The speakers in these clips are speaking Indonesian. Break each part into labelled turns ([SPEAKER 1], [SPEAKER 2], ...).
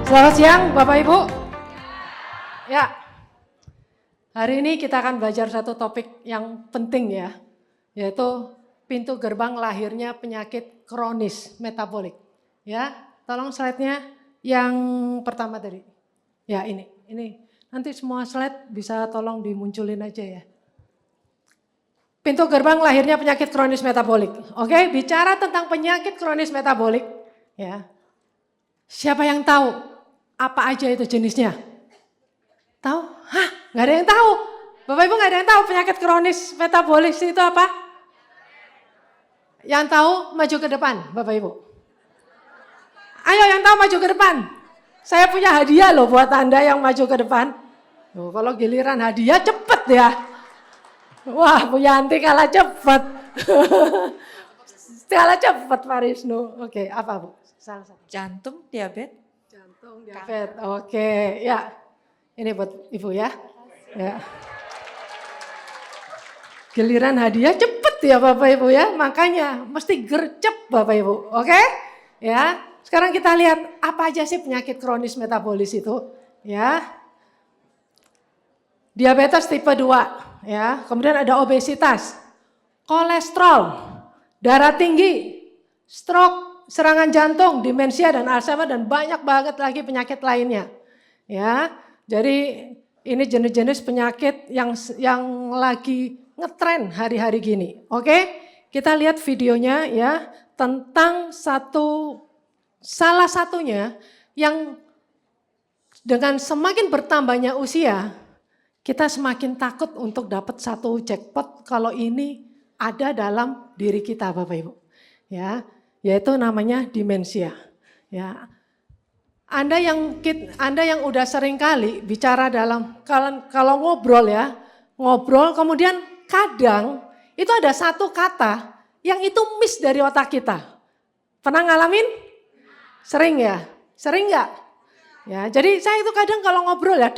[SPEAKER 1] Selamat siang Bapak Ibu. Ya, hari ini kita akan belajar satu topik yang penting ya, yaitu pintu gerbang lahirnya penyakit kronis metabolik. Ya, tolong slide-nya yang pertama tadi. Ya ini. Nanti semua slide bisa tolong dimunculin aja ya. Pintu gerbang lahirnya penyakit kronis metabolik. Oke, bicara tentang penyakit kronis metabolik, ya. Siapa yang tahu apa aja itu jenisnya? Tahu? Hah, nggak ada yang tahu. Bapak Ibu nggak ada yang tahu penyakit kronis metabolik itu apa? Yang tahu maju ke depan, Bapak Ibu. Ayo yang tahu maju ke depan. Saya punya hadiah loh buat Anda yang maju ke depan. Loh, kalau giliran hadiah cepet ya. Wah, Bu Yanti kalah cepet. Kalah cepet Pak Wisnu. Oke, apa Bu? Salah satu.
[SPEAKER 2] Jantung, diabetes.
[SPEAKER 1] Jantung, diabetes. Oke, ya. Ini buat Ibu ya. Ya. Giliran hadiah cepet ya Bapak Ibu ya. Makanya mesti gercep Bapak Ibu. Oke? Ya. Sekarang kita lihat apa aja sih penyakit kronis metabolis itu, ya. Diabetes tipe 2, ya. Kemudian ada obesitas, kolesterol, darah tinggi, stroke, serangan jantung, demensia dan Alzheimer dan banyak banget lagi penyakit lainnya. Ya. Jadi ini jenis-jenis penyakit yang lagi ngetren hari-hari gini. Oke? Kita lihat videonya ya tentang salah satunya yang dengan semakin bertambahnya usia, kita semakin takut untuk dapat satu jackpot kalau ini ada dalam diri kita Bapak Ibu. Ya, yaitu namanya demensia. Ya. Anda yang udah sering kali bicara kalau ngobrol kemudian kadang itu ada satu kata yang itu miss dari otak kita. Pernah ngalamin? Sering ya? Sering nggak? Ya, jadi saya itu kadang kalau ngobrol ya,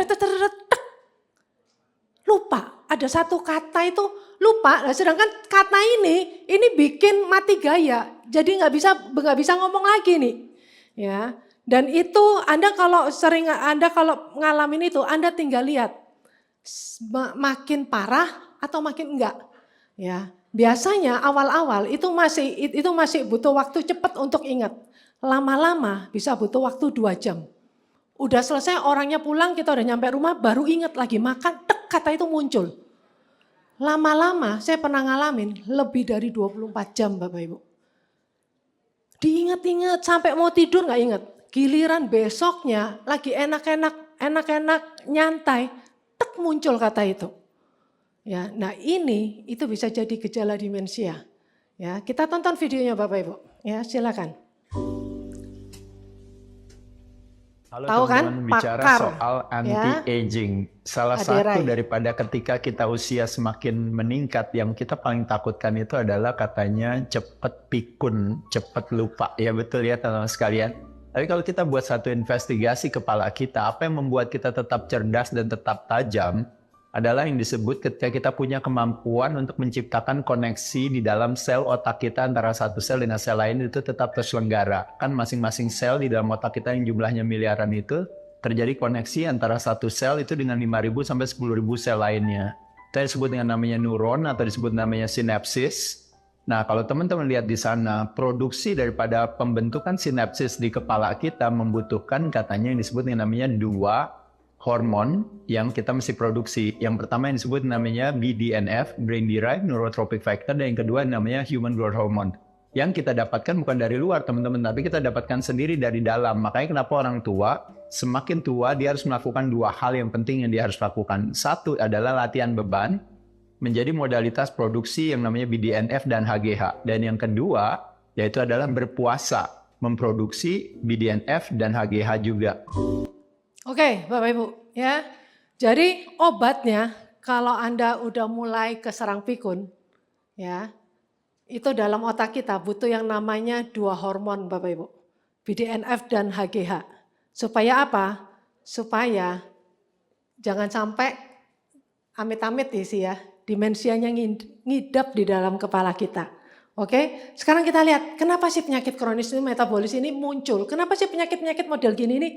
[SPEAKER 1] lupa. Ada satu kata itu lupa. Nah, sedangkan kata ini bikin mati gaya. Jadi nggak bisa ngomong lagi nih. Ya, dan itu Anda kalau ngalamin itu, Anda tinggal lihat makin parah atau makin enggak. Ya, biasanya awal-awal itu masih butuh waktu cepat untuk ingat. Lama-lama bisa butuh waktu 2 jam. Udah selesai orangnya pulang, kita udah nyampe rumah baru ingat lagi makan, kata itu muncul. Lama-lama saya pernah ngalamin lebih dari 24 jam Bapak Ibu. Diingat-ingat sampai mau tidur gak ingat. Giliran besoknya lagi enak-enak nyantai, muncul kata itu. Ya, nah itu bisa jadi gejala demensia. Ya, kita tonton videonya Bapak Ibu. Ya, silakan.
[SPEAKER 3] Halo
[SPEAKER 1] tahu
[SPEAKER 3] teman-teman,
[SPEAKER 1] kan?
[SPEAKER 3] bicara
[SPEAKER 1] Pakar,
[SPEAKER 3] soal anti-aging. Salah satu daripada ketika kita usia semakin meningkat, yang kita paling takutkan itu adalah katanya cepat pikun, cepat lupa. Ya betul ya teman-teman sekalian. Tapi kalau kita buat satu investigasi kepala kita, apa yang membuat kita tetap cerdas dan tetap tajam adalah yang disebut ketika kita punya kemampuan untuk menciptakan koneksi di dalam sel otak kita antara satu sel dengan sel lain itu tetap terselenggara. Kan masing-masing sel di dalam otak kita yang jumlahnya miliaran itu terjadi koneksi antara satu sel itu dengan 5.000 sampai 10.000 sel lainnya. Itu disebut dengan namanya neuron atau disebut namanya sinapsis. Nah, kalau teman-teman lihat di sana, produksi daripada pembentukan sinapsis di kepala kita membutuhkan katanya yang disebut dengan namanya 2 hormon yang kita mesti produksi. Yang pertama yang disebut namanya BDNF, Brain Derived Neurotrophic Factor, dan yang kedua namanya Human Growth Hormone. Yang kita dapatkan bukan dari luar teman-teman, tapi kita dapatkan sendiri dari dalam. Makanya kenapa orang tua, semakin tua dia harus melakukan 2 hal yang penting yang dia harus lakukan. Satu adalah latihan beban, menjadi modalitas produksi yang namanya BDNF dan HGH. Dan yang kedua, yaitu adalah berpuasa, memproduksi BDNF dan HGH juga.
[SPEAKER 1] Oke, Bapak Ibu, ya. Jadi obatnya kalau Anda udah mulai keserang pikun, ya, itu dalam otak kita butuh yang namanya 2 hormon Bapak Ibu, BDNF dan HGH. Supaya apa? Supaya jangan sampai amit-amit sih ya, demensianya ngidap di dalam kepala kita. Oke, sekarang kita lihat kenapa sih penyakit kronis ini metabolis ini muncul? Kenapa sih penyakit-penyakit model gini ini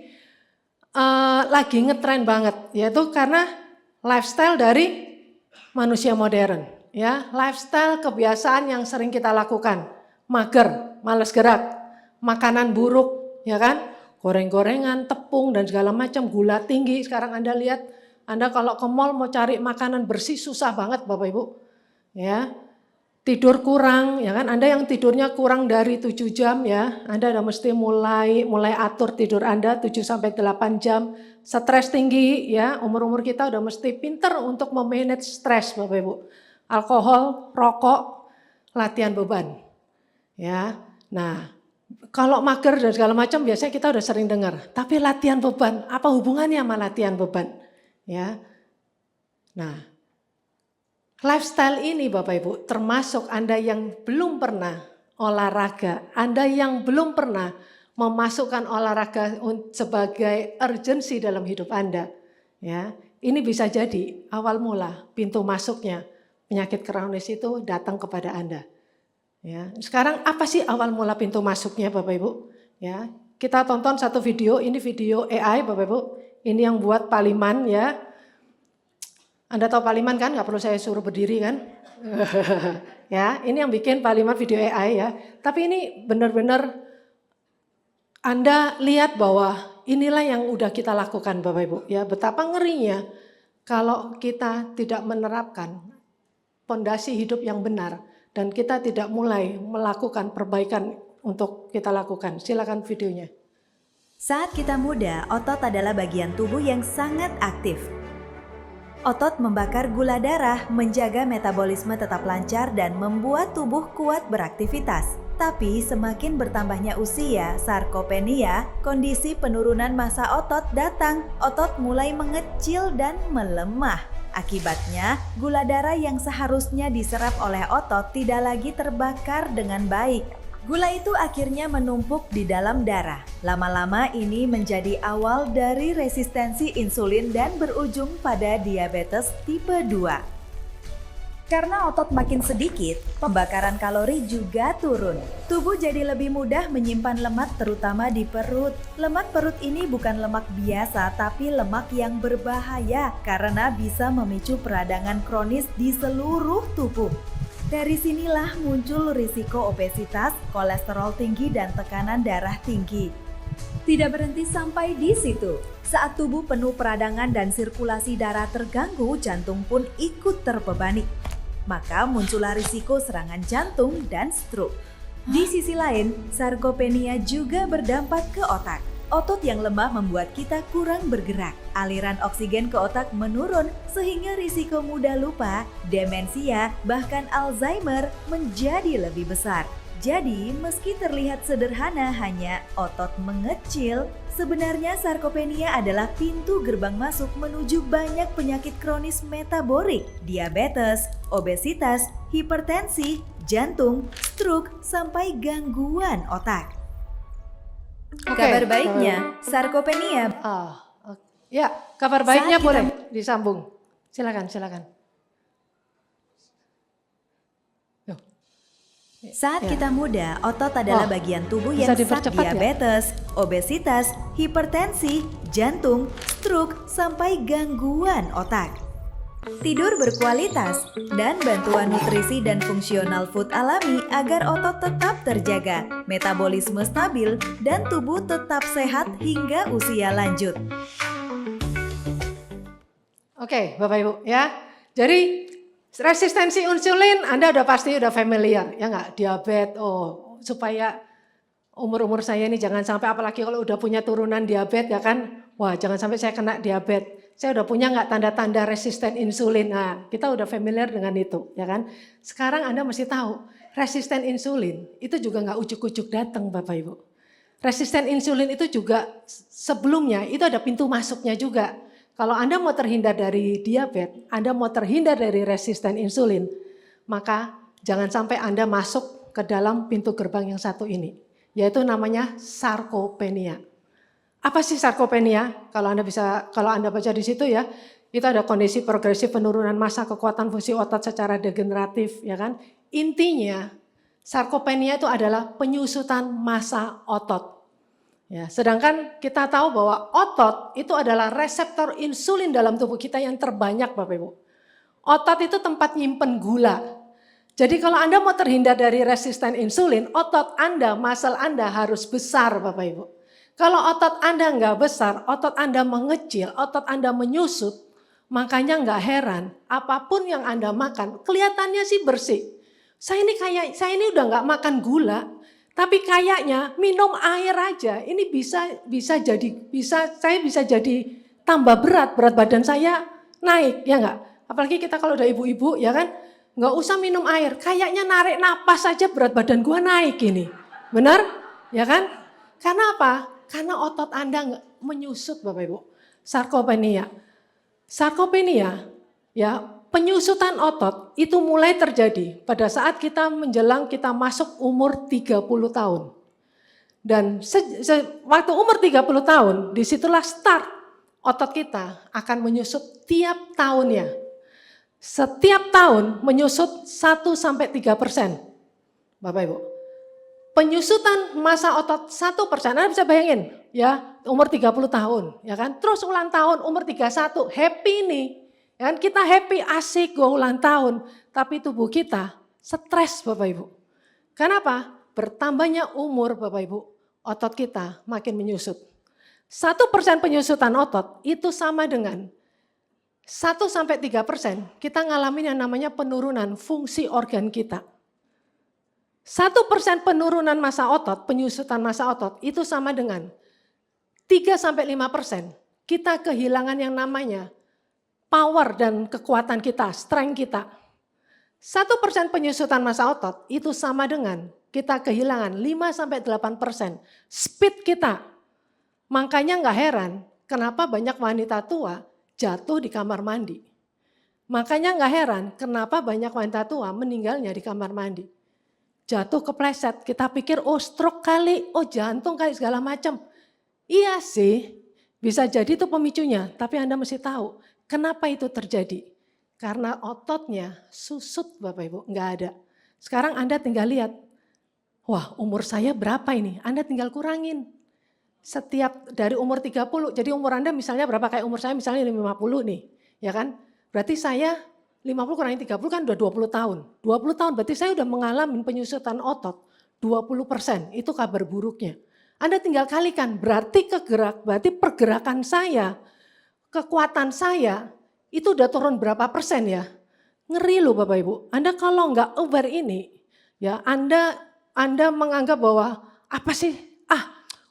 [SPEAKER 1] lagi ngetren banget, yaitu karena lifestyle dari manusia modern, ya, lifestyle kebiasaan yang sering kita lakukan, mager, malas gerak, makanan buruk, ya kan, goreng-gorengan, tepung dan segala macam, gula tinggi. Sekarang Anda lihat, Anda kalau ke mall mau cari makanan bersih susah banget Bapak Ibu, ya. Tidur kurang, ya kan? Anda yang tidurnya kurang dari 7 jam ya, Anda udah mesti mulai atur tidur Anda 7 sampai 8 jam. Stres tinggi ya, umur-umur kita udah mesti pinter untuk memanage stres Bapak Ibu. Alkohol, rokok, latihan beban. Ya. Nah, kalau mager dan segala macam biasanya kita udah sering dengar, tapi latihan beban, apa hubungannya sama latihan beban? Ya. Nah, lifestyle ini Bapak Ibu, termasuk Anda yang belum pernah olahraga, Anda yang belum pernah memasukkan olahraga sebagai urgensi dalam hidup Anda, ya, ini bisa jadi awal mula pintu masuknya penyakit kronis itu datang kepada Anda. Ya, sekarang apa sih awal mula pintu masuknya Bapak Ibu? Ya, kita tonton satu video, ini video AI Bapak Ibu, ini yang buat Paliman ya. Anda tahu Paliman kan, nggak perlu saya suruh berdiri kan? Ya, ini yang bikin Paliman video AI ya. Tapi ini benar-benar Anda lihat bahwa inilah yang udah kita lakukan Bapak Ibu. Ya, betapa ngerinya kalau kita tidak menerapkan fondasi hidup yang benar dan kita tidak mulai melakukan perbaikan untuk kita lakukan. Silakan videonya.
[SPEAKER 2] Saat kita muda, otot adalah bagian tubuh yang sangat aktif. Otot membakar gula darah, menjaga metabolisme tetap lancar dan membuat tubuh kuat beraktivitas. Tapi semakin bertambahnya usia, sarkopenia, kondisi penurunan massa otot datang, otot mulai mengecil dan melemah. Akibatnya, gula darah yang seharusnya diserap oleh otot tidak lagi terbakar dengan baik. Gula itu akhirnya menumpuk di dalam darah. Lama-lama ini menjadi awal dari resistensi insulin dan berujung pada diabetes tipe 2. Karena otot makin sedikit, pembakaran kalori juga turun. Tubuh jadi lebih mudah menyimpan lemak terutama di perut. Lemak perut ini bukan lemak biasa tapi lemak yang berbahaya karena bisa memicu peradangan kronis di seluruh tubuh. Dari sinilah muncul risiko obesitas, kolesterol tinggi, dan tekanan darah tinggi. Tidak berhenti sampai di situ. Saat tubuh penuh peradangan dan sirkulasi darah terganggu, jantung pun ikut terbebani. Maka muncullah risiko serangan jantung dan stroke. Di sisi lain, sarkopenia juga berdampak ke otak. Otot yang lemah membuat kita kurang bergerak. Aliran oksigen ke otak menurun sehingga risiko mudah lupa, demensia, bahkan Alzheimer menjadi lebih besar. Jadi, meski terlihat sederhana hanya otot mengecil, sebenarnya sarkopenia adalah pintu gerbang masuk menuju banyak penyakit kronis metabolik, diabetes, obesitas, hipertensi, jantung, stroke, sampai gangguan otak. Kabar baiknya, sarkopenia.
[SPEAKER 1] Ya, kabar baiknya boleh disambung. Silakan.
[SPEAKER 2] Saat kita muda, otot adalah bagian tubuh yang sakit diabetes, obesitas, hipertensi, jantung, stroke, sampai gangguan otak. Tidur berkualitas dan bantuan nutrisi dan fungsional food alami agar otot tetap terjaga, metabolisme stabil, dan tubuh tetap sehat hingga usia lanjut.
[SPEAKER 1] Oke, Bapak Ibu ya. Jadi resistensi insulin Anda pasti udah familiar, ya nggak? Diabetes, supaya umur-umur saya ini jangan sampai, apalagi kalau udah punya turunan diabetes ya kan, wah jangan sampai saya kena diabetes. Saya udah punya nggak tanda-tanda resisten insulin? Nah, kita udah familiar dengan itu, ya kan? Sekarang Anda mesti tahu, resisten insulin itu juga nggak ujuk-ujuk datang, Bapak Ibu. Resisten insulin itu juga sebelumnya itu ada pintu masuknya juga. Kalau Anda mau terhindar dari diabetes, Anda mau terhindar dari resisten insulin, maka jangan sampai Anda masuk ke dalam pintu gerbang yang satu ini, yaitu namanya sarkopenia. Apa sih sarkopenia? Kalau Anda baca di situ ya, itu ada kondisi progresif penurunan massa kekuatan fungsi otot secara degeneratif, ya kan? Intinya sarkopenia itu adalah penyusutan massa otot. Ya, sedangkan kita tahu bahwa otot itu adalah reseptor insulin dalam tubuh kita yang terbanyak Bapak Ibu. Otot itu tempat nyimpen gula. Jadi kalau Anda mau terhindar dari resisten insulin, otot Anda, muscle Anda harus besar Bapak Ibu. Kalau otot Anda nggak besar, otot Anda mengecil, otot Anda menyusut, makanya nggak heran apapun yang Anda makan kelihatannya sih bersih. Saya ini udah nggak makan gula, tapi kayaknya minum air aja ini bisa jadi tambah berat badan saya naik ya nggak? Apalagi kita kalau udah ibu-ibu ya kan, nggak usah minum air, kayaknya narik napas saja berat badan gua naik ini, benar? Ya kan? Karena apa? Karena otot Anda nggak menyusut Bapak Ibu. Sarkopenia, ya penyusutan otot itu mulai terjadi pada saat kita masuk umur 30 tahun. Dan waktu umur 30 tahun, disitulah start otot kita akan menyusut tiap tahunnya. Setiap tahun menyusut 1-3%. Bapak Ibu. Penyusutan massa otot 1%, Anda bisa bayangin ya umur 30 tahun ya kan. Terus ulang tahun umur 31, happy nih. Ya kan? Kita happy, asik gue ulang tahun. Tapi tubuh kita stres Bapak Ibu. Kenapa? Bertambahnya umur Bapak Ibu, otot kita makin menyusut. 1% penyusutan otot itu sama dengan 1-3% kita ngalamin yang namanya penurunan fungsi organ kita. 1% penurunan massa otot, penyusutan massa otot itu sama dengan 3-5% kita kehilangan yang namanya power dan kekuatan kita, strength kita. 1% penyusutan massa otot itu sama dengan kita kehilangan 5-8% speed kita. Makanya nggak heran kenapa banyak wanita tua jatuh di kamar mandi. Makanya nggak heran kenapa banyak wanita tua meninggalnya di kamar mandi. Jatuh kepleset, kita pikir oh stroke kali, oh jantung kali segala macam. Iya sih, bisa jadi itu pemicunya, tapi Anda mesti tahu kenapa itu terjadi. Karena ototnya susut Bapak Ibu, enggak ada. Sekarang Anda tinggal lihat, wah umur saya berapa ini? Anda tinggal kurangin. Setiap dari umur 30, jadi umur Anda misalnya berapa, kayak umur saya misalnya 50 nih, ya kan? Berarti saya 50 kurangi 30 kan udah 20 tahun. 20 tahun berarti saya udah mengalami penyusutan otot 20%, itu kabar buruknya. Anda tinggal kalikan, berarti pergerakan saya, kekuatan saya, itu udah turun berapa persen ya. Ngeri loh Bapak Ibu, Anda kalau nggak aware ini, ya Anda menganggap bahwa apa sih,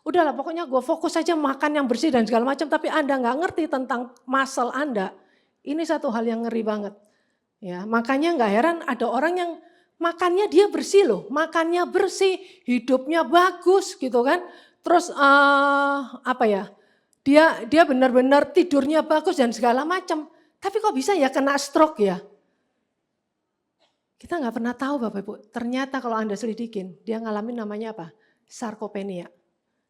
[SPEAKER 1] udahlah pokoknya gue fokus aja makan yang bersih dan segala macam, tapi Anda nggak ngerti tentang muscle Anda, ini satu hal yang ngeri banget. Ya, makanya nggak heran ada orang yang makannya dia bersih loh, makannya bersih, hidupnya bagus gitu kan. Terus dia benar-benar tidurnya bagus dan segala macam. Tapi kok bisa ya kena stroke ya? Kita nggak pernah tahu Bapak Ibu. Ternyata kalau Anda selidikin, dia ngalamin namanya apa? Sarkopenia.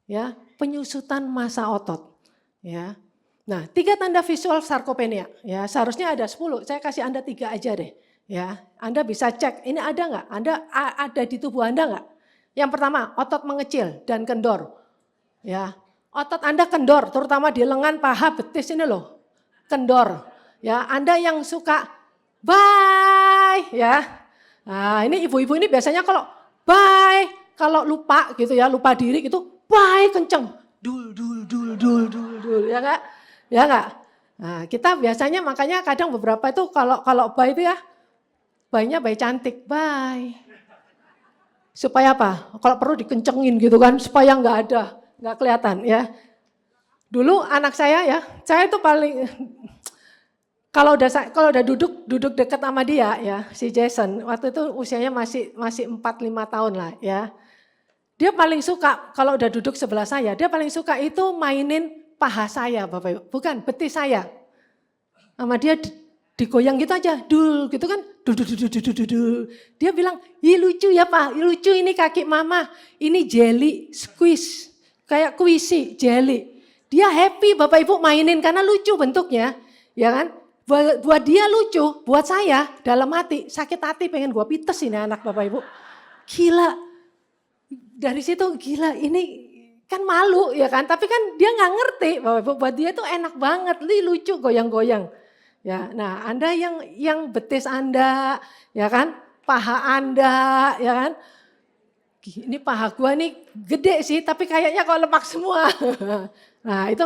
[SPEAKER 1] Ya, penyusutan massa otot. Ya. Nah, 3 tanda visual sarkopenia, ya seharusnya ada 10, saya kasih Anda 3 aja deh. Ya, Anda bisa cek, ini ada nggak? Ada di tubuh Anda nggak? Yang pertama, otot mengecil dan kendor. Ya, otot Anda kendor, terutama di lengan, paha, betis ini loh, kendor. Ya, Anda yang suka bye, ya. Nah, ini ibu-ibu ini biasanya kalau bye, kalau lupa gitu ya, lupa diri gitu, bye kenceng, dul, ya nggak? Ya enggak? Nah, kita biasanya makanya kadang beberapa itu kalau bye itu ya, bye-nya bye cantik, bye. Supaya apa? Kalau perlu dikencengin gitu kan, supaya nggak kelihatan ya. Dulu anak saya itu paling, kalau udah duduk dekat sama dia ya, si Jason, waktu itu usianya masih 4-5 tahun lah ya. Dia paling suka, kalau udah duduk sebelah saya, dia paling suka itu mainin paha saya Bapak Ibu, bukan betis saya. Sama dia digoyang gitu aja, dul gitu kan, dul. Dia bilang, ih lucu ya Pak, lucu ini kaki mama, ini jelly, squeeze, kayak kuisi, jelly. Dia happy Bapak Ibu mainin karena lucu bentuknya, ya kan. Buat dia lucu, buat saya dalam hati, sakit hati pengen gua pites ini anak Bapak Ibu. Gila, dari situ gila ini kan malu ya kan, tapi kan dia nggak ngerti Bapak Ibu, buat dia tuh enak banget, lucu goyang-goyang. Ya, nah Anda yang betis Anda, ya kan, paha Anda, ya kan, ini paha gua nih gede sih, tapi kayaknya kok lemak semua. Nah itu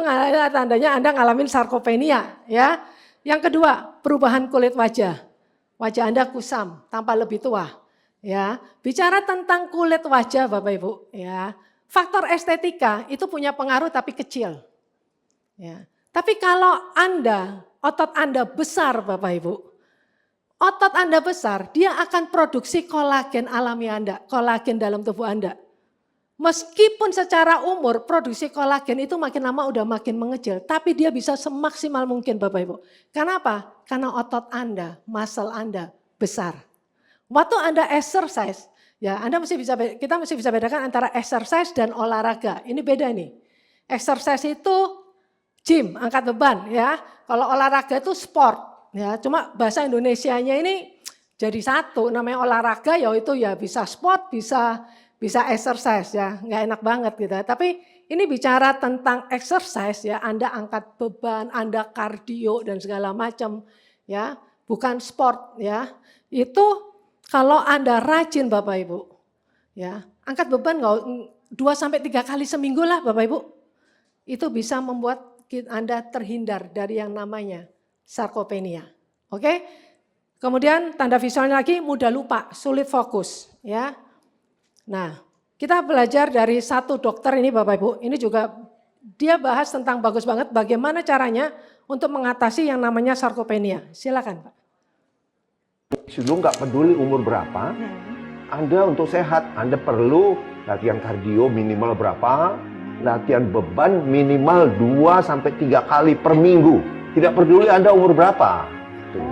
[SPEAKER 1] tandanya Anda ngalamin sarkopenia, ya. Yang kedua, perubahan kulit wajah. Wajah Anda kusam, tampak lebih tua. Ya, bicara tentang kulit wajah Bapak Ibu, ya. Faktor estetika itu punya pengaruh tapi kecil. Ya. Tapi kalau otot Anda besar Bapak Ibu, otot Anda besar, dia akan produksi kolagen alami Anda, kolagen dalam tubuh Anda. Meskipun secara umur produksi kolagen itu makin lama udah makin mengecil, tapi dia bisa semaksimal mungkin Bapak Ibu. Kenapa? Karena otot Anda, muscle Anda besar. Waktu Anda exercise, ya kita mesti bisa bedakan antara exercise dan olahraga. Ini beda nih. Exercise itu gym, angkat beban ya. Kalau olahraga itu sport ya. Cuma bahasa Indonesianya ini jadi satu, namanya olahraga ya itu ya bisa sport, bisa exercise ya, nggak enak banget gitu. Tapi ini bicara tentang exercise ya, Anda angkat beban, Anda kardio dan segala macam ya, bukan sport ya. Itu kalau Anda rajin Bapak Ibu ya, angkat beban 2-3 kali seminggu lah Bapak Ibu. Itu bisa membuat Anda terhindar dari yang namanya sarkopenia. Oke? Kemudian tanda visualnya lagi mudah lupa, sulit fokus ya. Nah, kita belajar dari satu dokter ini Bapak Ibu, ini juga dia bahas tentang bagus banget bagaimana caranya untuk mengatasi yang namanya sarkopenia. Silakan Pak.
[SPEAKER 4] Sebelum nggak peduli umur berapa, Anda untuk sehat, Anda perlu latihan kardio minimal berapa, latihan beban minimal 2-3 kali per minggu. Tidak peduli Anda umur berapa. Tuh.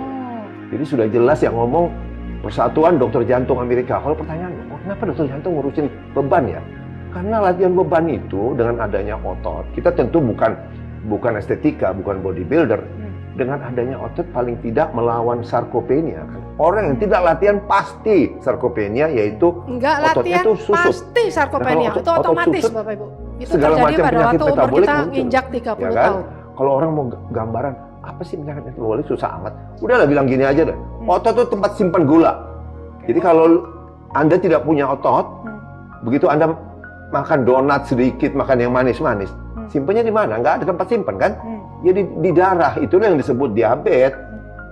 [SPEAKER 4] Jadi sudah jelas yang ngomong Persatuan Dokter Jantung Amerika. Kalau pertanyaannya, kenapa dokter jantung ngurusin beban ya? Karena latihan beban itu dengan adanya otot, kita tentu bukan estetika, bukan bodybuilder. Dengan adanya otot paling tidak melawan sarkopenia. Orang yang tidak latihan pasti sarkopenia, yaitu
[SPEAKER 1] enggak
[SPEAKER 4] ototnya
[SPEAKER 1] latihan
[SPEAKER 4] tuh susut.
[SPEAKER 1] pasti sarkopenia,
[SPEAKER 4] Nah,
[SPEAKER 1] itu otomatis
[SPEAKER 4] susut,
[SPEAKER 1] Bapak Ibu. Itu
[SPEAKER 4] segala
[SPEAKER 1] terjadi
[SPEAKER 4] macam
[SPEAKER 1] pada
[SPEAKER 4] penyakit
[SPEAKER 1] waktu umur
[SPEAKER 4] metabolik
[SPEAKER 1] kita
[SPEAKER 4] muncul.
[SPEAKER 1] injak 30
[SPEAKER 4] Ya kan?
[SPEAKER 1] tahun.
[SPEAKER 4] Kalau orang mau gambaran, apa sih penyakit metabolik susah amat. Udahlah bilang gini aja deh, otot itu tempat simpan gula. Jadi kalau Anda tidak punya otot, begitu Anda makan donat sedikit, makan yang manis-manis, simpannya di mana? Nggak ada tempat simpan kan? Jadi di darah, itulah yang disebut diabetes.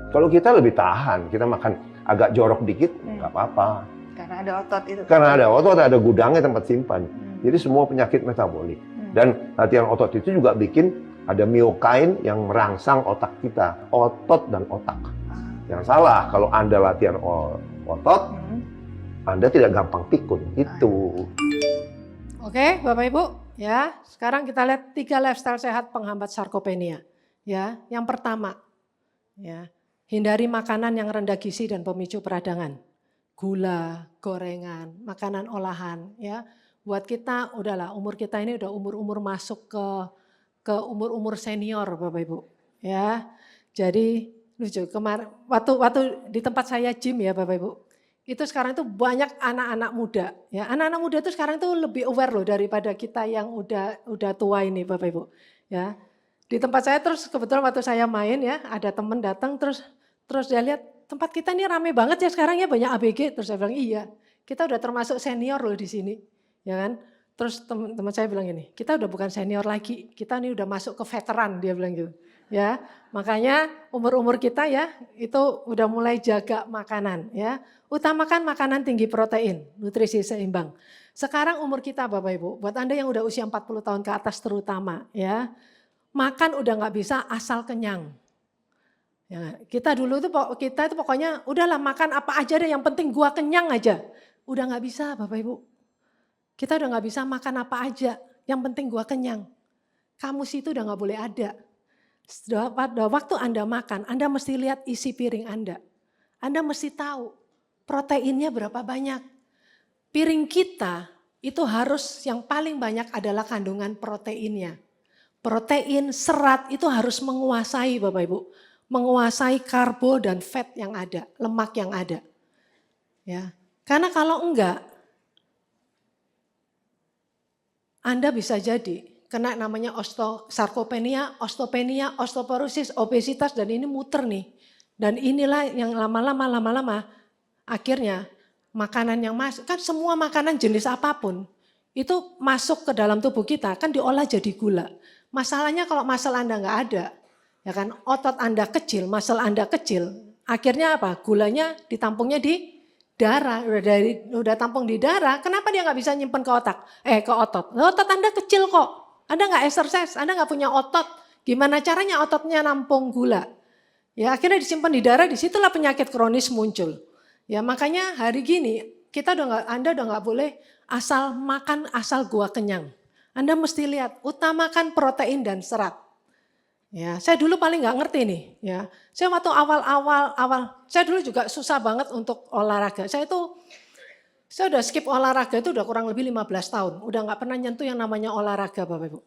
[SPEAKER 4] Kalau kita lebih tahan, kita makan agak jorok dikit, nggak apa-apa.
[SPEAKER 5] Karena ada otot itu.
[SPEAKER 4] Karena ada otot, ada gudangnya tempat simpan. Jadi semua penyakit metabolik. Dan latihan otot itu juga bikin ada myokain yang merangsang otak kita. Otot dan otak. Yang salah, kalau Anda latihan otot, Anda tidak gampang pikun. Itu.
[SPEAKER 1] Oke Bapak Ibu, ya sekarang kita lihat 3 lifestyle sehat penghambat sarkopenia. Ya, yang pertama, ya hindari makanan yang rendah gizi dan pemicu peradangan. Gula, gorengan, makanan olahan ya. Buat kita udahlah umur kita ini udah umur-umur masuk ke umur-umur senior Bapak Ibu ya. Jadi lucu kemarin waktu di tempat saya gym ya Bapak Ibu. Itu sekarang itu banyak anak-anak muda ya. Anak-anak muda itu sekarang itu lebih aware loh daripada kita yang udah tua ini Bapak Ibu ya. Di tempat saya terus kebetulan waktu saya main ya, ada teman datang terus dia lihat tempat kita ini rame banget ya sekarang ya, banyak ABG. Terus saya bilang iya, kita udah termasuk senior loh di sini, ya kan. Terus teman saya bilang gini, kita udah bukan senior lagi, kita ini udah masuk ke veteran, dia bilang gitu. Ya, makanya umur-umur kita ya itu udah mulai jaga makanan ya. Utamakan makanan tinggi protein, nutrisi seimbang. Sekarang umur kita Bapak Ibu, buat Anda yang udah usia 40 tahun ke atas terutama ya, makan udah nggak bisa asal kenyang. Ya, kita dulu itu pokoknya udahlah makan apa aja deh, yang penting gua kenyang aja. Udah nggak bisa Bapak Ibu. Kita udah nggak bisa makan apa aja, yang penting gua kenyang. Kamus itu udah nggak boleh ada. Pada waktu Anda makan, Anda mesti lihat isi piring Anda. Anda mesti tahu proteinnya berapa banyak. Piring kita itu harus yang paling banyak adalah kandungan proteinnya. Protein, serat itu harus menguasai Bapak Ibu. Menguasai karbo dan fat yang ada, lemak yang ada. Ya. Karena kalau enggak, Anda bisa jadi kena namanya sarkopenia, osteopenia, osteoporosis, obesitas, dan ini muter nih. Dan inilah yang lama-lama akhirnya makanan yang masuk, kan semua makanan jenis apapun itu masuk ke dalam tubuh kita kan diolah jadi gula. Masalahnya kalau muscle Anda nggak ada, ya kan, otot Anda kecil, muscle Anda kecil, akhirnya apa? Gulanya ditampungnya di darah, udah tampung di darah, kenapa dia nggak bisa nyimpen ke otot? Otot Anda kecil kok, Anda nggak exercise, Anda nggak punya otot, gimana caranya ototnya nampung gula? Ya akhirnya disimpan di darah, disitulah penyakit kronis muncul. Ya makanya hari gini Anda udah nggak boleh asal makan asal gua kenyang. Anda mesti lihat, utamakan protein dan serat. Ya, saya dulu paling nggak ngerti nih. Ya, saya waktu awal, saya dulu juga susah banget untuk olahraga. Saya udah skip olahraga itu udah kurang lebih 15 tahun. Udah nggak pernah nyentuh yang namanya olahraga, Bapak Ibu.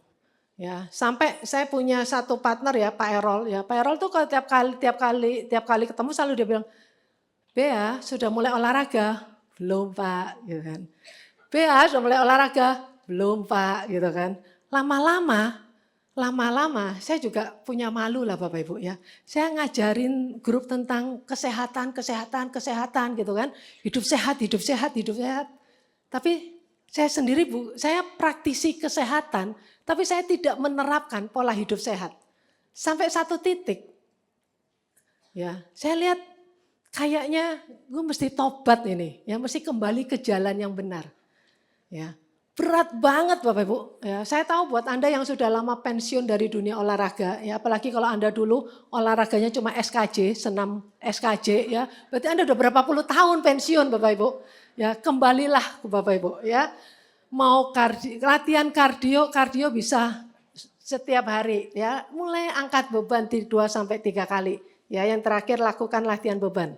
[SPEAKER 1] Ya, sampai saya punya satu partner ya, Pak Erol. Ya, Pak Erol tuh tiap kali ketemu selalu dia bilang, Bea sudah mulai olahraga? Belum Pak, gitu kan. Bea sudah mulai olahraga? Belum Pak, gitu kan. Lama-lama saya juga punya malu lah Bapak Ibu ya. Saya ngajarin grup tentang kesehatan gitu kan. Hidup sehat. Tapi saya sendiri saya praktisi kesehatan, tapi saya tidak menerapkan pola hidup sehat. Sampai satu titik, ya saya lihat kayaknya gue mesti tobat ini, ya mesti kembali ke jalan yang benar. Ya, berat banget Bapak Ibu. Ya, saya tahu buat Anda yang sudah lama pensiun dari dunia olahraga, ya apalagi kalau Anda dulu olahraganya cuma SKJ, senam SKJ, ya berarti Anda udah berapa puluh tahun pensiun Bapak Ibu. Ya kembalilah ke Bapak Ibu, ya mau latihan kardio bisa setiap hari, ya mulai angkat beban 2 sampai 3 kali, ya yang terakhir lakukan latihan beban,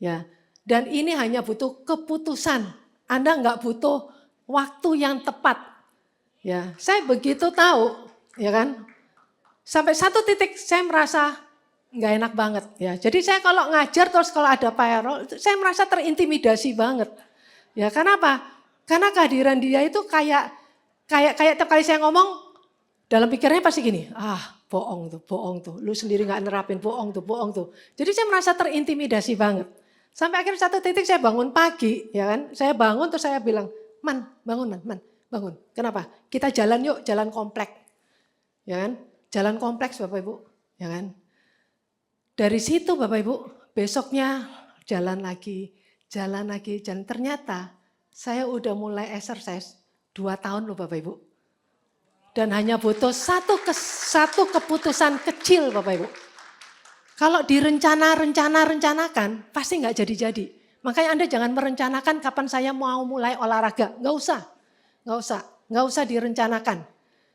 [SPEAKER 1] ya dan ini hanya butuh keputusan, Anda nggak butuh waktu yang tepat, ya saya begitu tahu, ya kan, sampai satu titik saya merasa nggak enak banget, ya jadi saya kalau ngajar terus kalau ada Pak Erol, saya merasa terintimidasi banget, ya kenapa? Karena kehadiran dia itu kayak tiap kali saya ngomong. Dalam pikirannya pasti gini, bohong tuh, lu sendiri gak nerapin, bohong tuh. Jadi saya merasa terintimidasi banget. Sampai akhirnya satu titik saya bangun pagi, ya kan, saya bangun terus saya bilang, Man, bangun. Kenapa? Kita jalan yuk, jalan kompleks. Ya kan, jalan kompleks Bapak Ibu, ya kan. Dari situ Bapak Ibu, besoknya jalan lagi. Ternyata saya udah mulai exercise 2 tahun loh Bapak Ibu. Dan hanya butuh satu keputusan kecil Bapak Ibu. Kalau direncanakan pasti nggak jadi-jadi. Makanya Anda jangan merencanakan kapan saya mau mulai olahraga. Nggak usah direncanakan.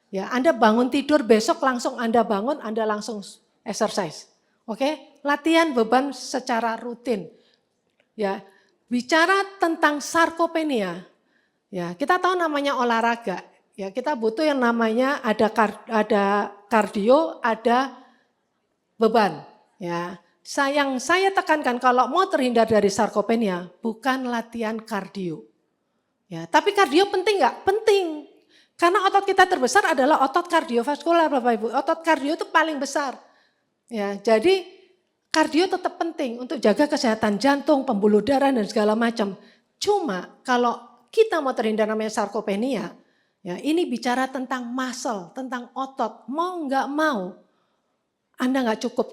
[SPEAKER 1] Ya, Anda bangun tidur besok langsung Anda bangun, Anda langsung exercise. Oke? Latihan beban secara rutin. Ya, bicara tentang sarkopenia. Ya, kita tahu namanya olahraga. Ya, kita butuh yang namanya ada kardio, ada beban. Ya, yang saya tekankan kalau mau terhindar dari sarkopenia bukan latihan kardio. Ya, tapi kardio penting nggak? Penting. Karena otot kita terbesar adalah otot kardiovaskular Bapak Ibu. Otot kardio itu paling besar. Ya, jadi kardio tetap penting untuk jaga kesehatan jantung, pembuluh darah dan segala macam. Cuma kalau kita mau terhindar namanya sarkopenia, ya, ini bicara tentang muscle, tentang otot. Mau nggak mau,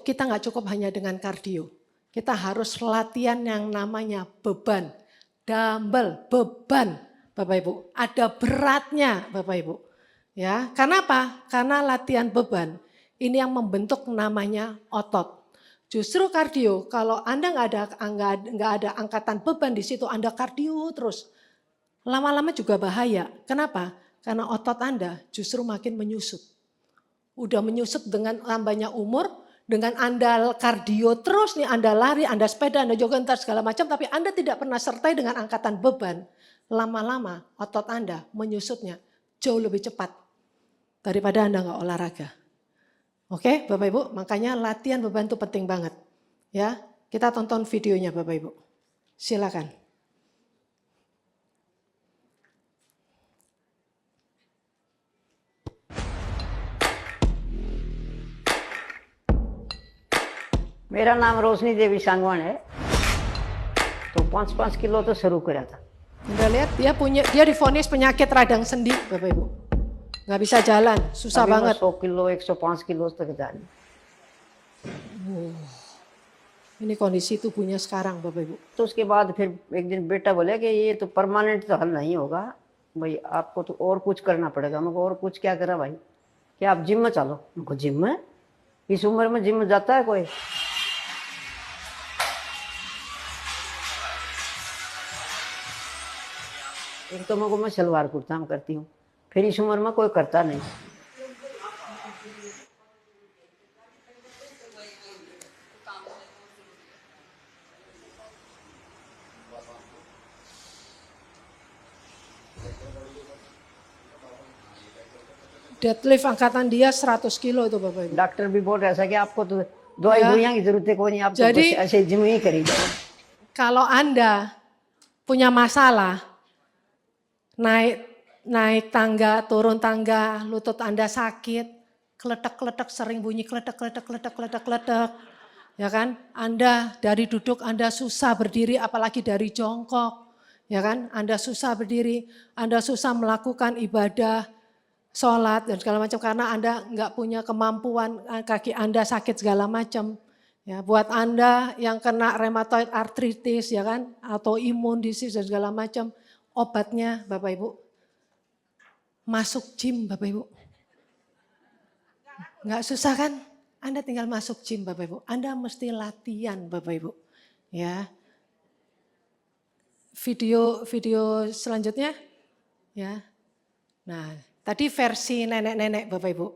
[SPEAKER 1] kita nggak cukup hanya dengan kardio. Kita harus latihan yang namanya beban, dumbbell, beban, Bapak Ibu. Ada beratnya, Bapak Ibu. Ya, karena apa? Karena latihan beban ini yang membentuk namanya otot. Justru kardio, kalau Anda nggak ada angkatan beban di situ, Anda kardio terus, lama-lama juga bahaya. Kenapa? Karena otot Anda justru makin menyusut. Udah menyusut dengan tambahnya umur, dengan Anda kardio terus nih, Anda lari, Anda sepeda, Anda jogging, segala macam, tapi Anda tidak pernah sertai dengan angkatan beban. Lama-lama otot Anda menyusutnya jauh lebih cepat daripada Anda nggak olahraga. Oke Bapak Ibu, makanya latihan beban itu penting banget. Ya, kita tonton videonya Bapak Ibu. Silakan.
[SPEAKER 5] मेरा नाम रोशनी देवी सांगवान है। तो 5-5 किलो तो शुरू करा था।
[SPEAKER 1] Anda lihat dia divonis penyakit radang sendi, Bapak Ibu. Nggak bisa jalan, susah
[SPEAKER 5] अभी मैं
[SPEAKER 1] banget.
[SPEAKER 5] 100 किलो 105 किलो तक जा रही।
[SPEAKER 1] Ini kondisi tubuhnya sekarang, Bapak Ibu.
[SPEAKER 5] तो उसके बाद फिर एक दिन बेटा बोले कि ये तो परमानेंट तो हल नहीं होगा भाई, आपको तो और कुछ करना पड़ेगा। मैं और कुछ क्या करा भाई, कि आप जिम में चलो। उनको जिम में, इस उम्र में जिम में जाता है कोई? एक तो मैं सलवार कुर्ता में करती हूँ, फिर इस उम्र में कोई करता नहीं।
[SPEAKER 1] Deadlift angkatan dia 100 kilo itu Bapak Ibu.
[SPEAKER 5] Doctor भी बोल रहा था कि आपको तो दवाई दुनिया की जरूरत है कोई नहीं, आप तो
[SPEAKER 1] Jadi-
[SPEAKER 5] बस ऐसे जिम ही करी जाओ।
[SPEAKER 1] Kalau Anda punya masalah, naik tangga, turun tangga, lutut Anda sakit, kletek-kletek sering bunyi kletek, ya kan? Anda dari duduk Anda susah berdiri, apalagi dari jongkok, ya kan? Anda susah berdiri, Anda susah melakukan ibadah, sholat dan segala macam karena Anda nggak punya kemampuan, kaki Anda sakit segala macam. Ya, buat Anda yang kena rheumatoid arthritis ya kan, atau imun disease dan segala macam, obatnya Bapak Ibu masuk gym Bapak Ibu. Nggak susah kan? Anda tinggal masuk gym Bapak Ibu. Anda mesti latihan Bapak Ibu. Ya. Video selanjutnya ya. Nah, tadi versi nenek-nenek Bapak Ibu.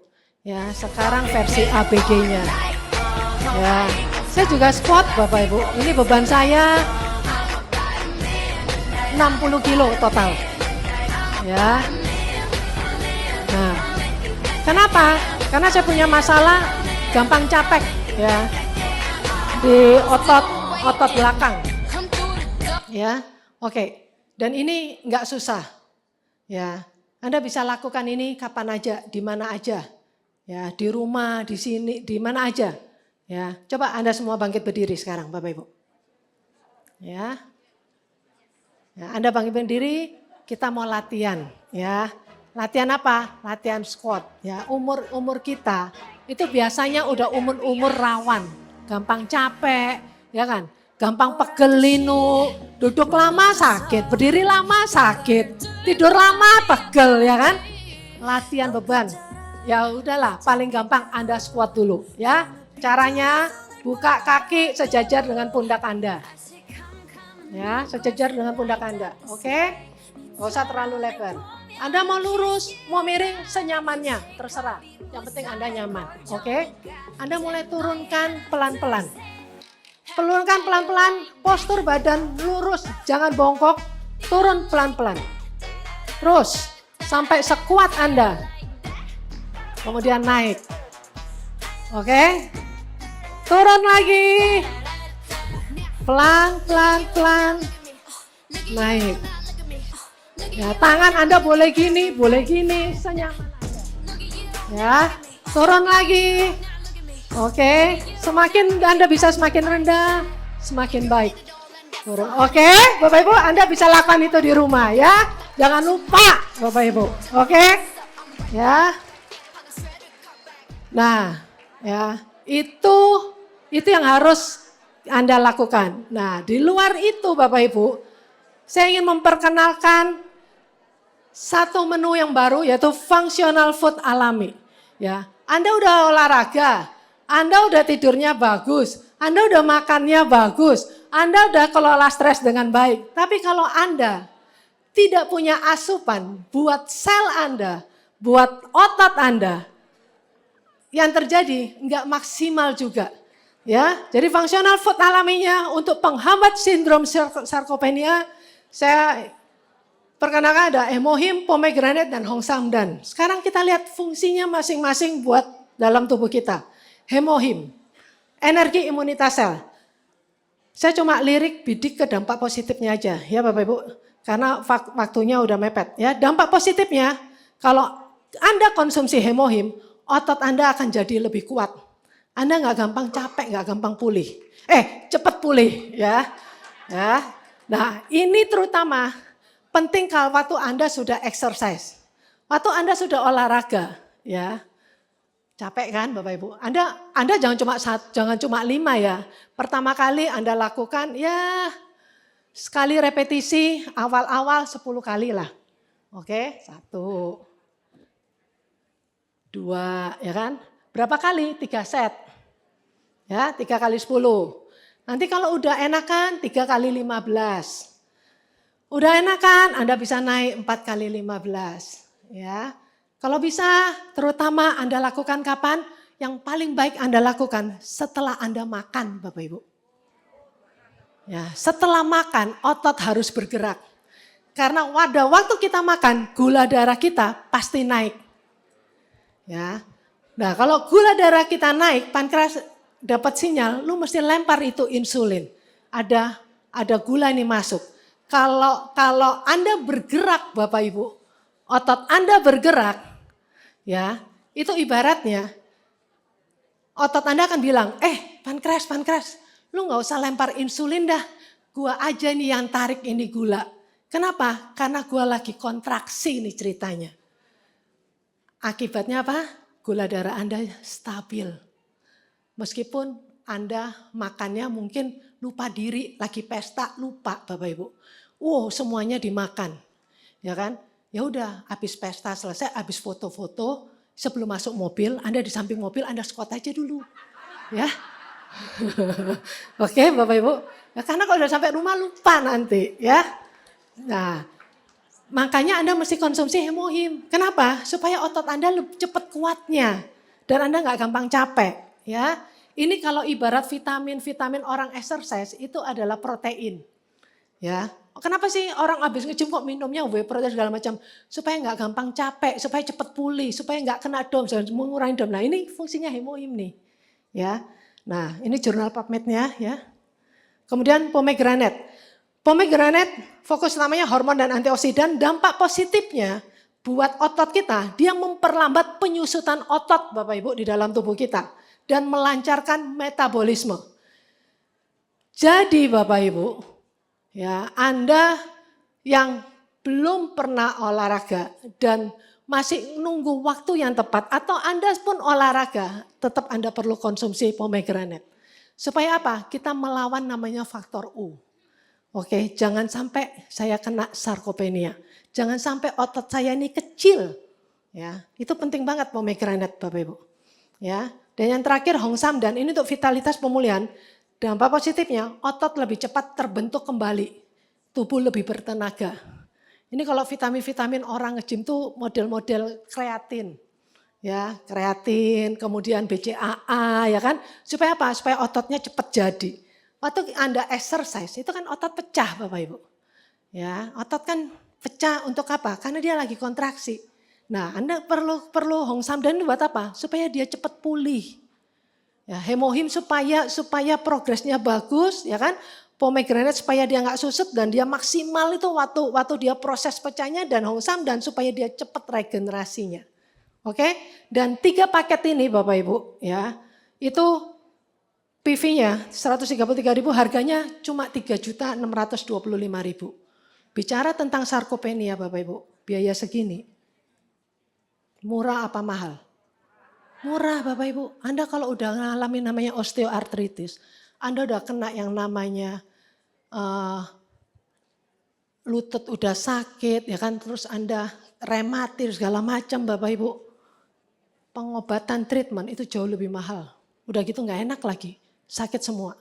[SPEAKER 1] Ya, sekarang versi ABG-nya. Ya, saya juga squat Bapak Ibu. Ini beban saya 60 kilo total. Ya. Nah, kenapa? Karena saya punya masalah gampang capek ya di otot belakang. Ya, oke. Dan ini nggak susah. Ya, Anda bisa lakukan ini kapan aja, di mana aja. Ya, di rumah, di sini, di mana aja. Ya, coba Anda semua bangkit berdiri sekarang, Bapak Ibu. Ya. Ya, Anda bangkit berdiri, kita mau latihan, ya. Latihan apa? Latihan squat. Ya, umur kita itu biasanya udah umur rawan, gampang capek, ya kan? Gampang pegel linu, duduk lama sakit, berdiri lama sakit, tidur lama pegel, ya kan? Latihan beban. Ya udahlah, paling gampang Anda squat dulu, ya. Caranya buka kaki sejajar dengan pundak Anda. Ya, sejajar dengan pundak Anda. Oke? Gak usah terlalu lebar. Anda mau lurus, mau miring, senyamannya, terserah. Yang penting Anda nyaman. Oke? Anda mulai turunkan pelan-pelan. Turunkan pelan-pelan, postur badan lurus, jangan bongkok. Turun pelan-pelan. Terus, sampai sekuat Anda. Kemudian naik. Oke? Turun lagi, pelan, naik. Ya, tangan Anda boleh gini, senyaman. Ya, turun lagi. Oke, semakin Anda bisa semakin rendah, semakin baik. Turun. Oke, Bapak Ibu, Anda bisa lakukan itu di rumah ya. Jangan lupa, Bapak Ibu. Oke, ya. Nah, ya. Itu yang harus Anda lakukan. Nah, di luar itu Bapak Ibu, saya ingin memperkenalkan satu menu yang baru yaitu functional food alami. Ya, Anda udah olahraga, Anda udah tidurnya bagus, Anda udah makannya bagus, Anda udah kelola stres dengan baik. Tapi kalau Anda tidak punya asupan buat sel Anda, buat otot Anda, yang terjadi nggak maksimal juga. Ya, jadi functional food alaminya untuk penghambat sindrom sarkopenia, saya perkenalkan ada hemohim, pomegranate, dan hongsamdan. Sekarang kita lihat fungsinya masing-masing buat dalam tubuh kita. Hemohim, energi imunitas sel. Saya cuma lirik bidik ke dampak positifnya aja ya Bapak Ibu. Karena waktunya udah mepet ya. Dampak positifnya kalau Anda konsumsi hemohim, otot Anda akan jadi lebih kuat. Anda nggak gampang capek, nggak gampang pulih. Cepat pulih ya. Ya. Nah, ini terutama penting kalau waktu Anda sudah exercise. Waktu Anda sudah olahraga, ya. Capek kan Bapak Ibu? Anda jangan cuma 5 ya. Pertama kali Anda lakukan ya sekali repetisi, awal-awal 10 kali lah. Oke, 1, 2, ya kan? Berapa kali? 3 set. Ya, 3 kali 10. Nanti kalau udah enakan 3 kali 15. Udah enakan Anda bisa naik 4 kali 15. Ya. Kalau bisa terutama Anda lakukan kapan? Yang paling baik Anda lakukan setelah Anda makan Bapak Ibu. Ya, setelah makan otot harus bergerak. Karena waktu kita makan gula darah kita pasti naik. Ya. Nah, kalau gula darah kita naik, pankreas dapat sinyal, lu mesti lempar itu insulin. Ada gula ini masuk. Kalau Anda bergerak Bapak Ibu, otot Anda bergerak, ya itu ibaratnya otot Anda akan bilang, pankreas, lu gak usah lempar insulin dah, gua aja nih yang tarik ini gula. Kenapa? Karena gua lagi kontraksi nih ceritanya. Akibatnya apa? Gula darah Anda stabil. Meskipun Anda makannya mungkin lupa diri, lagi pesta, lupa Bapak Ibu. Semuanya dimakan. Ya kan? Ya udah, habis pesta selesai, habis foto-foto, sebelum masuk mobil, Anda di samping mobil, Anda squat aja dulu. Ya. Oke, Bapak Ibu. Ya, karena kalau udah sampai rumah lupa nanti, ya. Nah, makanya Anda mesti konsumsi hemohim. Kenapa? Supaya otot Anda lebih cepat kuatnya dan Anda nggak gampang capek. Ya, ini kalau ibarat vitamin orang exercise itu adalah protein. Ya, kenapa sih orang habis nge-gym kok minumnya whey protein segala macam? Supaya nggak gampang capek, supaya cepat pulih, supaya nggak kena DOMS, mengurangi DOMS. Nah ini fungsinya hemohim nih. Ya, nah ini jurnal PubMed-nya ya. Kemudian pomegranate. Pomegranate fokus utamanya hormon dan antioksidan. Dampak positifnya buat otot kita, dia memperlambat penyusutan otot Bapak Ibu di dalam tubuh kita dan melancarkan metabolisme. Jadi Bapak Ibu, ya Anda yang belum pernah olahraga dan masih nunggu waktu yang tepat atau Anda pun olahraga, tetap Anda perlu konsumsi pomegranate. Supaya apa? Kita melawan namanya faktor U. Oke, jangan sampai saya kena sarkopenia. Jangan sampai otot saya ini kecil. Ya, itu penting banget pomegranate Bapak Ibu. Ya, dan yang terakhir hongsam dan ini untuk vitalitas pemulihan. Dampak positifnya otot lebih cepat terbentuk kembali. Tubuh lebih bertenaga. Ini kalau vitamin-vitamin orang nge-gym tuh model-model kreatin. Ya, kreatin, kemudian BCAA ya kan. Supaya apa? Supaya ototnya cepat jadi. Waktu Anda exercise itu kan otot pecah Bapak Ibu. Ya, otot kan pecah untuk apa? Karena dia lagi kontraksi. Nah, Anda perlu hongsam dan buat apa? Supaya dia cepat pulih. Ya, hemohim supaya progresnya bagus, ya kan? Pomegranate supaya dia nggak susut dan dia maksimal itu waktu dia proses pecahnya dan hongsam dan supaya dia cepat regenerasinya. Oke? Dan 3 paket ini Bapak Ibu, ya. Itu PV-nya 133.000, harganya cuma 3.625.000. Bicara tentang sarkopenia Bapak Ibu, biaya segini. Murah apa mahal? Murah Bapak Ibu. Anda kalau udah ngalamin namanya osteoartritis, Anda udah kena yang namanya lutut udah sakit, ya kan, terus Anda rematis segala macam Bapak Ibu. Pengobatan treatment itu jauh lebih mahal. Udah gitu nggak enak lagi. Sakit semua.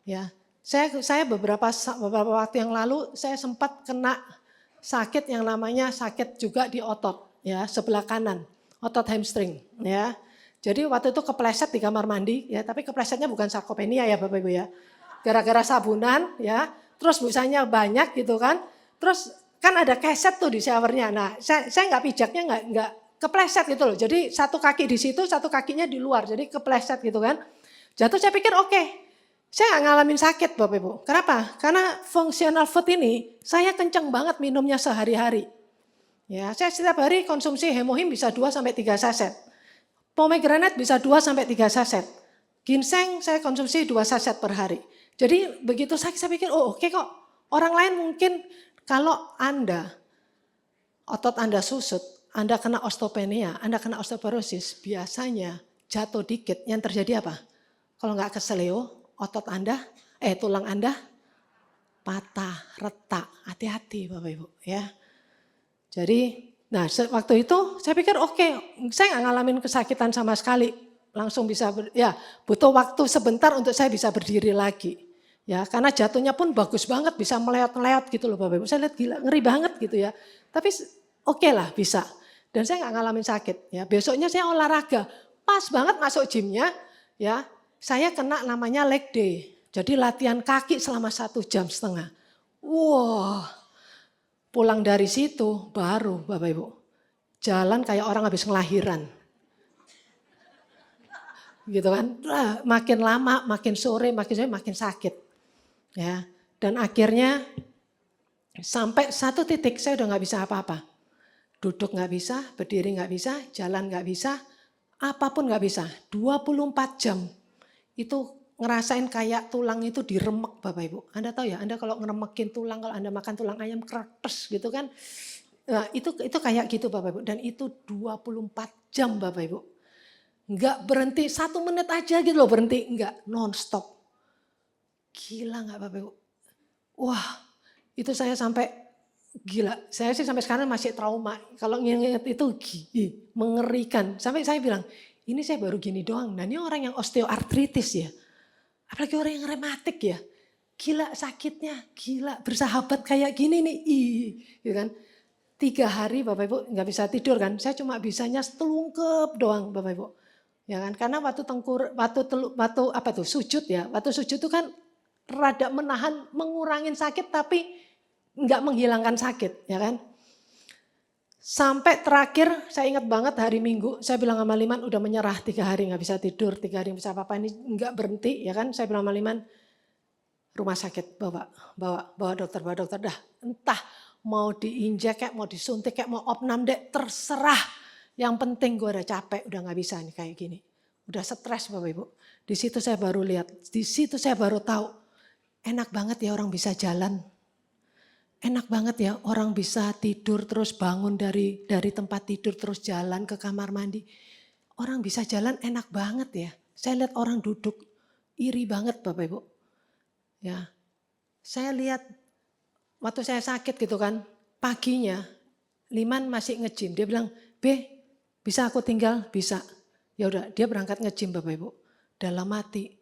[SPEAKER 1] Ya, saya beberapa waktu yang lalu saya sempat kena sakit yang namanya sakit juga di otot, ya sebelah kanan, otot hamstring, ya. Jadi waktu itu kepleset di kamar mandi, ya tapi keplesetnya bukan sarkopenia ya Bapak Ibu ya. Gara-gara sabunan, ya, terus busanya banyak gitu kan, terus kan ada keset tuh di showernya. Nah, saya nggak pijaknya nggak kepleset gitu loh. Jadi satu kaki di situ, satu kakinya di luar, jadi kepleset gitu kan. Jatuh saya pikir oke, saya nggak ngalamin sakit Bapak Ibu. Kenapa? Karena functional food ini saya kenceng banget minumnya sehari-hari. Ya, saya setiap hari konsumsi hemohim bisa 2-3 saset. Pomegranate bisa 2-3 saset. Ginseng saya konsumsi 2 saset per hari. Jadi begitu sakit saya pikir, oh oke kok. Orang lain mungkin kalau Anda, otot Anda susut, Anda kena osteopenia, Anda kena osteoporosis, biasanya jatuh dikit, yang terjadi apa? Kalau nggak keseleo, otot Anda, tulang Anda patah, retak. Hati-hati Bapak Ibu ya. Jadi, nah waktu itu saya pikir oke, saya nggak ngalamin kesakitan sama sekali. Langsung bisa, butuh waktu sebentar untuk saya bisa berdiri lagi. Ya, karena jatuhnya pun bagus banget, bisa meleot-meleot gitu loh Bapak Ibu. Saya lihat gila, ngeri banget gitu ya. Tapi oke lah bisa. Dan saya nggak ngalamin sakit. Ya, besoknya saya olahraga, pas banget masuk gymnya. Ya, saya kena namanya leg day. Jadi latihan kaki selama 1,5 jam. Wah, pulang dari situ baru Bapak Ibu jalan kayak orang habis ngelahiran. Gitu kan, makin lama, makin sore, makin sakit. Ya, dan akhirnya sampai satu titik saya udah nggak bisa apa-apa. Duduk nggak bisa, berdiri nggak bisa, jalan nggak bisa, apapun nggak bisa. 24 jam itu ngerasain kayak tulang itu diremek Bapak Ibu. Anda tahu ya, Anda kalau ngeremekin tulang, kalau Anda makan tulang ayam kretes gitu kan, nah, itu kayak gitu Bapak Ibu. Dan itu 24 jam Bapak Ibu. Enggak berhenti 1 menit aja gitu loh berhenti, enggak, non-stop. Gila enggak Bapak Ibu? Wah, itu saya sampai gila. Saya sih sampai sekarang masih trauma. Kalau nginget itu mengerikan. Sampai saya bilang, ini saya baru gini doang. Nah ini orang yang osteoartritis ya. Apalagi orang yang rematik ya. Gila sakitnya, gila bersahabat kayak gini nih. Gitu kan. 3 hari Bapak Ibu nggak bisa tidur kan. Saya cuma bisanya telungkep doang Bapak Ibu. Ya kan, karena waktu sujud ya, waktu sujud itu kan rada menahan, mengurangin sakit tapi nggak menghilangkan sakit, ya kan. Sampai terakhir saya ingat banget hari Minggu, saya bilang sama Liman udah menyerah 3 hari nggak bisa tidur, 3 hari nggak bisa apa-apa, ini nggak berhenti, ya kan. Saya bilang sama Liman, rumah sakit bawa dokter dah, entah mau diinjek kayak mau disuntik kayak mau opnam dek, terserah. Yang penting gue udah capek, udah gak bisa nih kayak gini. Udah stres Bapak Ibu. Di situ saya baru lihat, di situ saya baru tahu. Enak banget ya orang bisa jalan. Enak banget ya orang bisa tidur terus bangun dari tempat tidur terus jalan ke kamar mandi. Orang bisa jalan enak banget ya. Saya lihat orang duduk, iri banget Bapak Ibu. Ya, saya lihat waktu saya sakit gitu kan, paginya Liman masih nge-gym. Dia bilang, "Be, bisa aku tinggal?" Bisa. Ya udah, dia berangkat nge-gym Bapak Ibu. Dalam hati,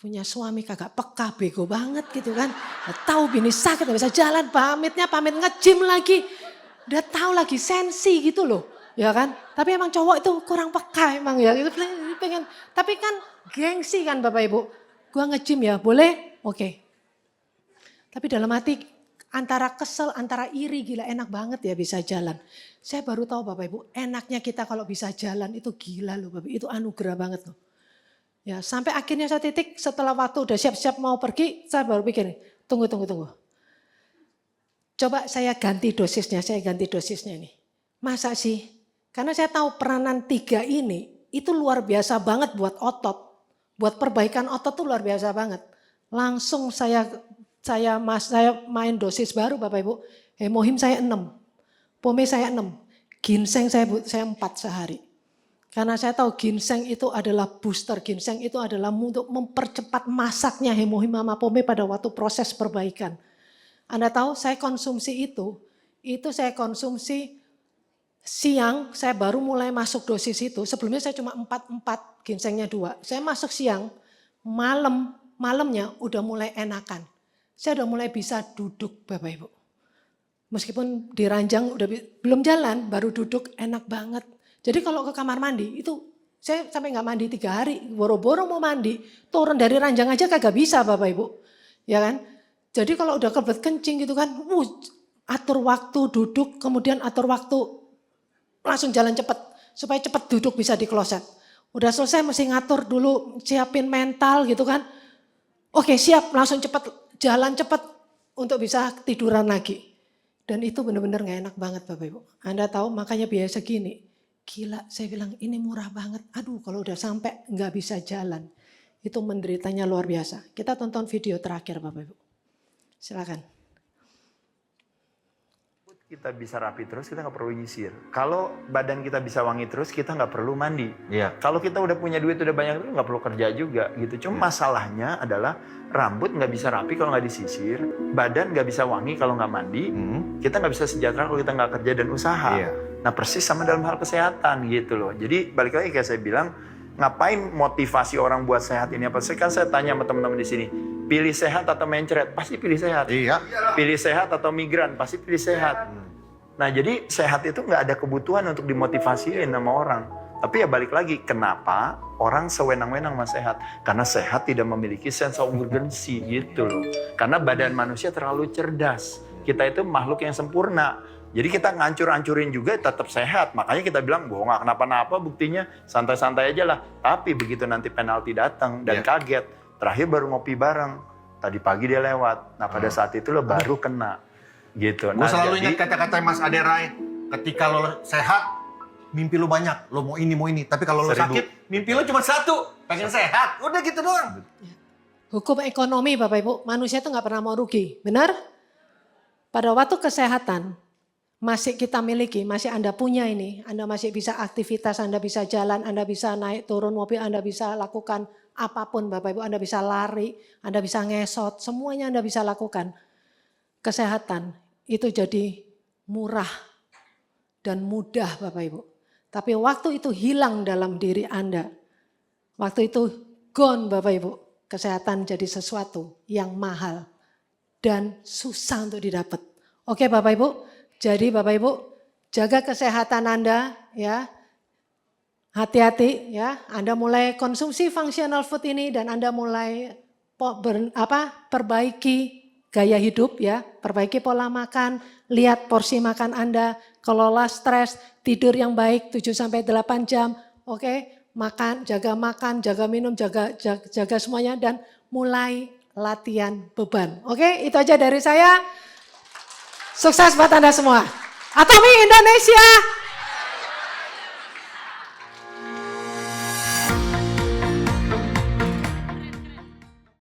[SPEAKER 1] punya suami kagak peka, bego banget gitu kan. Udah tahu bini sakit, gak bisa jalan, pamit nge-gym lagi. Udah tahu lagi sensi gitu loh, ya kan. Tapi emang cowok itu kurang peka emang ya. Itu pengen, tapi kan gengsi kan Bapak Ibu. Gua nge-gym ya, boleh? Oke. Tapi dalam hati antara kesel, antara iri, gila enak banget ya bisa jalan. Saya baru tahu Bapak Ibu, enaknya kita kalau bisa jalan itu gila loh Bapak Ibu, itu anugerah banget loh. Ya, sampai akhirnya saya titik setelah waktu udah siap-siap mau pergi, saya baru pikir, tunggu. Coba saya ganti dosisnya nih. Masa sih? Karena saya tahu peranan 3 ini itu luar biasa banget buat otot. Buat perbaikan otot tuh luar biasa banget. Langsung saya main dosis baru Bapak Ibu. Hemohim saya 6, pome saya 6, ginseng saya 4 sehari. Karena saya tahu ginseng itu adalah booster, ginseng itu adalah untuk mempercepat masaknya hemohim sama pome pada waktu proses perbaikan. Anda tahu saya konsumsi itu saya konsumsi siang, saya baru mulai masuk dosis itu. Sebelumnya saya cuma 4, ginsengnya 2. Saya masuk siang, malamnya udah mulai enakan. Saya udah mulai bisa duduk Bapak Ibu. Meskipun di ranjang udah belum jalan, baru duduk enak banget. Jadi kalau ke kamar mandi itu saya sampai nggak mandi 3 hari, boro-boro mau mandi, turun dari ranjang aja kagak bisa Bapak Ibu. Ya kan? Jadi kalau udah kebelet kencing gitu kan, atur waktu duduk, kemudian atur waktu langsung jalan cepet. Supaya cepet duduk bisa di kloset. Udah selesai mesti ngatur dulu, siapin mental gitu kan. Oke siap, langsung cepet, jalan cepet untuk bisa tiduran lagi. Dan itu benar-benar gak enak banget Bapak Ibu. Anda tahu makanya biaya segini. Gila saya bilang ini murah banget. Aduh kalau udah sampai gak bisa jalan. itu menderitanya luar biasa. Kita tonton video terakhir Bapak Ibu. Silakan.
[SPEAKER 6] Kita bisa rapi terus, kita nggak perlu nyisir. Kalau badan kita bisa wangi terus, kita nggak perlu mandi.
[SPEAKER 7] Iya.
[SPEAKER 6] Kalau kita udah punya duit, udah banyak duit, nggak perlu kerja juga gitu. Cuma masalahnya adalah rambut nggak bisa rapi kalau nggak disisir, badan nggak bisa wangi kalau nggak mandi, kita nggak bisa sejahtera kalau kita nggak kerja dan usaha.
[SPEAKER 7] Iya.
[SPEAKER 6] Nah persis sama dalam hal kesehatan gitu loh. Jadi balik lagi kayak saya bilang, ngapain motivasi orang buat sehat ini apa? Kan saya tanya sama teman-teman di sini, pilih sehat atau mencret? Pasti pilih sehat.
[SPEAKER 7] Iya.
[SPEAKER 6] Pilih sehat atau migran? Pasti pilih sehat. Nah jadi sehat itu nggak ada kebutuhan untuk dimotivasiin sama orang. Tapi ya balik lagi, kenapa orang sewenang-wenang sama sehat? Karena sehat tidak memiliki sense of urgency gitu loh. Karena badan manusia terlalu cerdas. Kita itu makhluk yang sempurna. Jadi kita ngancur-ancurin juga tetap sehat. Makanya kita bilang, bahwa nggak kenapa-napa, buktinya santai-santai aja lah. Tapi begitu nanti penalti datang dan kaget, terakhir baru ngopi bareng. Tadi pagi dia lewat. Nah pada saat itu lo baru kena. Gitu.
[SPEAKER 7] Gue selalu ingat kata-kata Mas Aderai, ketika lo sehat, mimpi lo banyak, lo mau ini. Tapi kalau lo
[SPEAKER 6] 1000.
[SPEAKER 7] sakit, mimpi lo cuma satu, pengen sehat. Udah gitu doang.
[SPEAKER 1] Hukum ekonomi Bapak Ibu, manusia itu nggak pernah mau rugi, benar? Pada waktu kesehatan, masih kita miliki, masih Anda punya ini, Anda masih bisa aktivitas, Anda bisa jalan, Anda bisa naik turun mobil, Anda bisa lakukan apapun Bapak Ibu, Anda bisa lari, Anda bisa ngesot, semuanya Anda bisa lakukan. Kesehatan itu jadi murah dan mudah Bapak Ibu. Tapi waktu itu hilang dalam diri Anda, waktu itu gone Bapak Ibu, kesehatan jadi sesuatu yang mahal dan susah untuk didapat. Oke Bapak Ibu, jadi Bapak Ibu jaga kesehatan Anda ya. Hati-hati ya, Anda mulai konsumsi functional food ini dan Anda mulai perbaiki gaya hidup ya, perbaiki pola makan, lihat porsi makan Anda, kelola stres, tidur yang baik 7-8 jam, oke? Makan, jaga minum, jaga semuanya dan mulai latihan beban. Oke, itu aja dari saya. Sukses buat Anda semua. Atomi Indonesia.